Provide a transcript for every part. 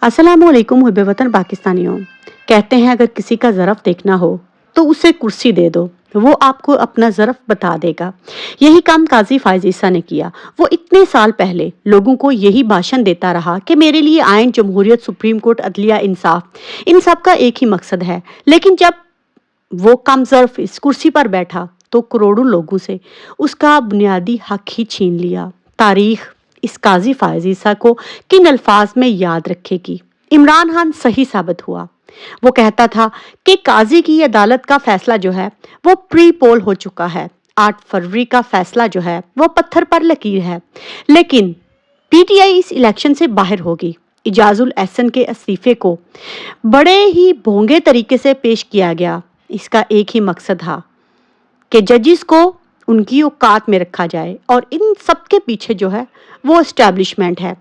अस्सलाम वालेकुम हुब्बे वतन पाकिस्तानियों। कहते हैं अगर किसी का ज़रफ़ देखना हो तो उसे कुर्सी दे दो, वो आपको अपना ज़रफ़ बता देगा। यही काम काजी फायज़ ईसा ने किया। वो इतने साल पहले लोगों को यही भाषण देता रहा कि मेरे लिए आयन, जमहूरियत, सुप्रीम कोर्ट, अदलिया, इंसाफ, इन सब का एक ही मकसद है। लेकिन जब वो कम ज़रफ़ इस कुर्सी पर बैठा तो करोड़ों लोगों से उसका बुनियादी हक ही छीन लिया। तारीख इस काजी फायज़ ईसा को किन अल्फाज में याद रखेगी? इमरान खान सही साबित हुआ। वो कहता था कि काजी की अदालत का फैसला जो है वो प्री पोल हो चुका है। 8 फरवरी का फैसला जो है वो पत्थर पर लकीर है। लेकिन पीटीआई इस इलेक्शन से बाहर होगी। इजाजुल एहसन के इस्तीफे को बड़े ही भोंगे तरीके से पेश किया गया। इसका एक ही मकसद था कि जजिस को उनकी औकात में रखा जाए और इन सब के पीछे जो है वो एस्टैब्लिशमेंट है।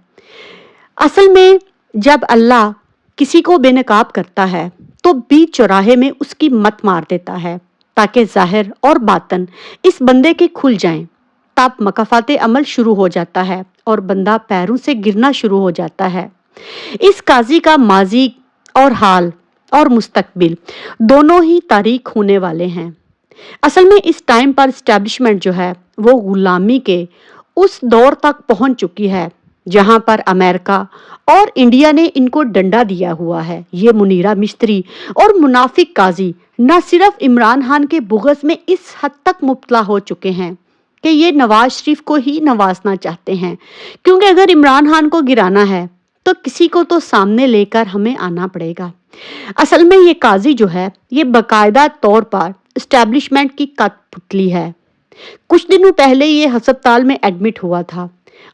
असल में जब अल्लाह किसी को बेनकाब करता है तो बीच चौराहे में उसकी मत मार देता है ताकि जाहिर और बातन इस बंदे के खुल जाएं। तब मकाफाते अमल शुरू हो जाता है और बंदा पैरों से गिरना शुरू हो जाता है। इस काजी का माजी और हाल और मुस्तकबिल दोनों ही तारीख होने वाले हैं। असल में इस टाइम पर एस्टैब्लिशमेंट जो है वो गुलामी के उस दौर तक पहुंच चुकी है जहां पर अमेरिका और इंडिया ने इनको डंडा दिया हुआ है। ये मुनीरा मिस्त्री और मुनाफिक काजी न सिर्फ इमरान खान के बुग़्ज़ में इस हद तक मुब्तला हो चुके हैं कि ये नवाज शरीफ को ही नवाजना चाहते हैं, क्योंकि अगर इमरान खान को गिराना है तो किसी को तो सामने लेकर हमें आना पड़ेगा। असल में ये काजी जो है ये बाकायदा तौर पर एस्टैब्लिशमेंट की कठपुतली है। कुछ दिनों पहले ये हस्पताल में एडमिट हुआ था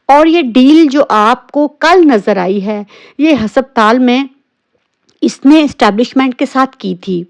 और ये डील जो आपको कल नजर आई है ये हस्पताल में इसने एस्टैब्लिशमेंट के साथ की थी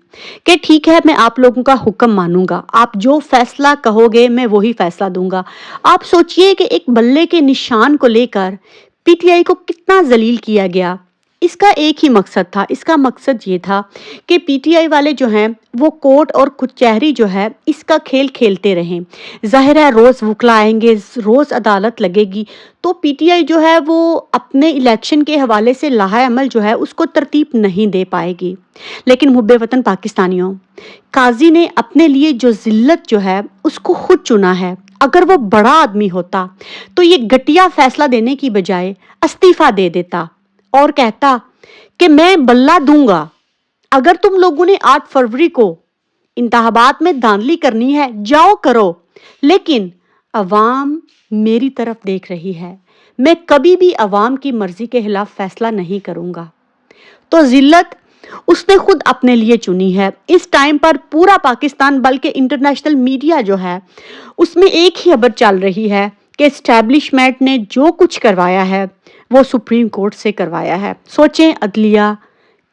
कि ठीक है मैं आप लोगों का हुक्म मानूंगा, आप जो फैसला कहोगे मैं वही फैसला दूंगा। आप सोचिए कि एक बल्ले के निशान को लेकर पीटीआई को कितना जलील किया गया। इसका एक ही मकसद था। इसका मकसद ये था कि पीटीआई वाले जो हैं वो कोर्ट और कचहरी जो है इसका खेल खेलते रहें। जाहिर है रोज़ वकला आएंगे, रोज़ अदालत लगेगी, तो पीटीआई जो है वो अपने इलेक्शन के हवाले से लाहे अमल जो है उसको तरतीब नहीं दे पाएगी। लेकिन मुहब्बे वतन पाकिस्तानियों, काजी ने अपने लिए जो जिल्लत जो है उसको खुद चुना है। अगर वो बड़ा आदमी होता तो ये घटिया फैसला देने की बजाय इस्तीफा दे देता और कहता कि मैं बल्ला दूंगा। अगर तुम लोगों ने 8 फरवरी को इंतखाबात में धांधली करनी है जाओ करो, लेकिन अवाम मेरी तरफ देख रही है, मैं कभी भी अवाम की मर्जी के खिलाफ फैसला नहीं करूंगा। तो जिल्लत उसने खुद अपने लिए चुनी है। इस टाइम पर पूरा पाकिस्तान बल्कि इंटरनेशनल मीडिया जो है उसमें एक ही खबर चल रही है कि एस्टैब्लिशमेंट ने जो कुछ करवाया है वो सुप्रीम कोर्ट से करवाया है। सोचें अदलिया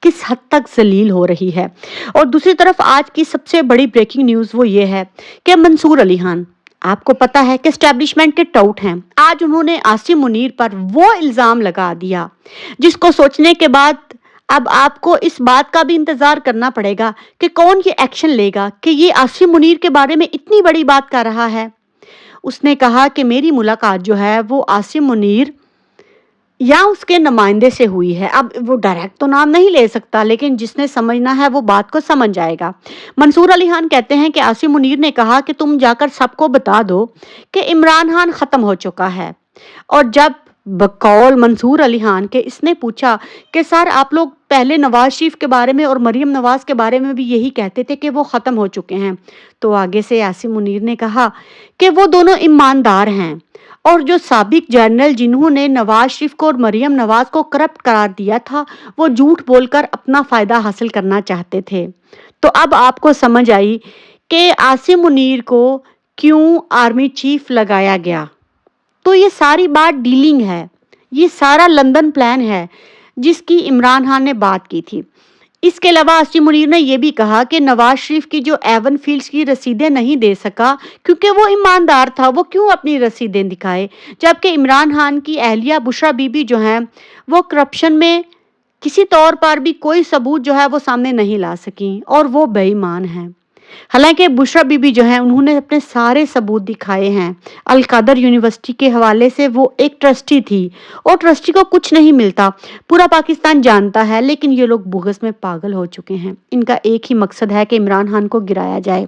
किस हद तक जलील हो रही है। और दूसरी तरफ आज की सबसे बड़ी ब्रेकिंग न्यूज़ वो ये है कि मंसूर अली खान, आपको पता है कि एस्टैब्लिशमेंट के टाउट हैं, आज उन्होंने आसिम मुनीर पर वो इल्ज़ाम लगा दिया जिसको सोचने के बाद अब आपको इस बात का भी इंतजार करना पड़ेगा कि कौन ये एक्शन लेगा कि ये आसिम मुनीर के बारे में इतनी बड़ी बात कर रहा है। उसने कहा कि मेरी मुलाकात जो है वो आसिम मुनीर या उसके नुमाइंदे से हुई है। अब वो डायरेक्ट तो नाम नहीं ले सकता, लेकिन जिसने समझना है वो बात को समझ जाएगा। मंसूर अली खान कहते हैं कि आसिम मुनीर ने कहा कि तुम जाकर सबको बता दो कि इमरान खान ख़त्म हो चुका है। और जब बकौल मंसूर अली खान के इसने पूछा कि सर आप लोग पहले नवाज शरीफ के बारे में और मरीम नवाज के बारे में भी यही कहते थे कि वो ख़त्म हो चुके हैं, तो आगे से आसिम मुनीर ने कहा कि वो दोनों ईमानदार हैं और जो साबिक जनरल जिन्होंने नवाज शरीफ को और मरीम नवाज को करप्ट करार दिया था वो झूठ बोलकर अपना फ़ायदा हासिल करना चाहते थे। तो अब आपको समझ आई कि आसिम मुनीर को क्यों आर्मी चीफ लगाया गया। तो ये सारी बात डीलिंग है, ये सारा लंदन प्लान है जिसकी इमरान खान ने बात की थी। इसके अलावा आसिम मुनीर ने यह भी कहा कि नवाज शरीफ की जो एवन फील्ड्स की रसीदें नहीं दे सका क्योंकि वो ईमानदार था, वो क्यों अपनी रसीदें दिखाए, जबकि इमरान खान की अहलिया बुशरा बीबी जो हैं वो करप्शन में किसी तौर पर भी कोई सबूत जो है वो सामने नहीं ला सकी और वो बेईमान हैं। हालांकि बुशरा बीबी जो है उन्होंने अपने सारे सबूत दिखाए हैं। अल कदर यूनिवर्सिटी के हवाले से वो एक ट्रस्टी थी और ट्रस्टी को कुछ नहीं मिलता, पूरा पाकिस्तान जानता है, लेकिन ये लोग बुग़्ज़ में पागल हो चुके हैं। इनका एक ही मकसद है कि इमरान खान को गिराया जाए।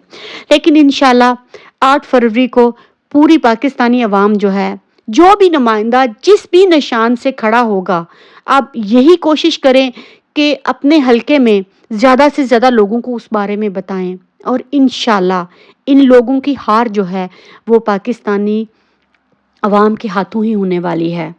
लेकिन इंशाल्लाह 8 फरवरी को पूरी पाकिस्तानी अवाम जो है, जो भी नुमाइंदा जिस भी निशान से खड़ा होगा, आप यही कोशिश करें कि अपने हलके में ज़्यादा से ज़्यादा लोगों को उस बारे में बताएं और इंशाल्लाह इन लोगों की हार जो है वो पाकिस्तानी अवाम के हाथों ही होने वाली है।